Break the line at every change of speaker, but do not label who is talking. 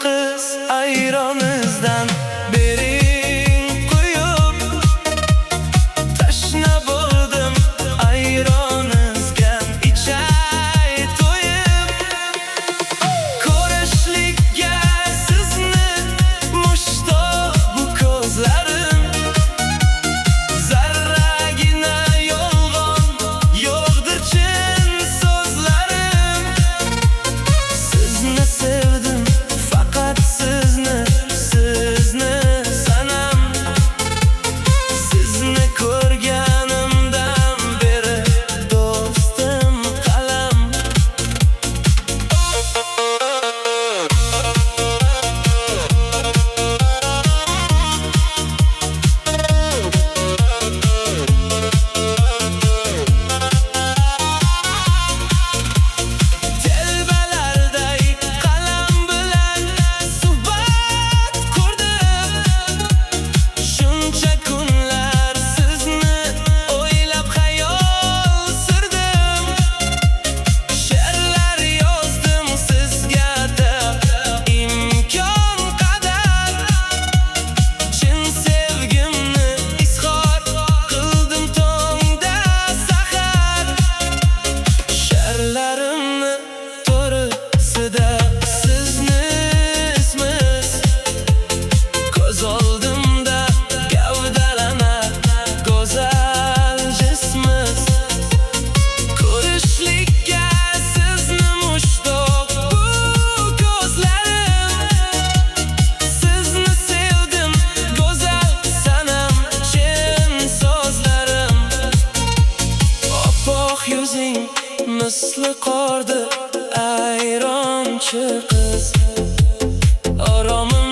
qiz ayronizdan bering quyib, tashna bo'ldim ayronizga ichay to'yib. Ko'rishlikka sizni mushtoq bu ko'zlarim, zarragina yolg'on yo'qdir chin so'zlarim. Sizni sevdim, faqat sizni sanam. Sizni ko'rganimdan beri do'stim qalam. Telbalarday qalam bilan suhbat qurdim. Shuncha kunlar sizni o'ylab xayol surdim. She'rlar yozdim sizga deb imkon qadar. Chin sevgimni izhor qildim tongda sahar. She'rlarimni to'risida sizni ismingiz ko'z oldimda gavdalanar go'zal jismingiz. Ko'rishlikka sizni mushtoq bu ko'zlarim. Sizni sevdim go'zal sanam, chin so'zlarim. Oppoq yuzing misli qordir ayronchi qiz, oromim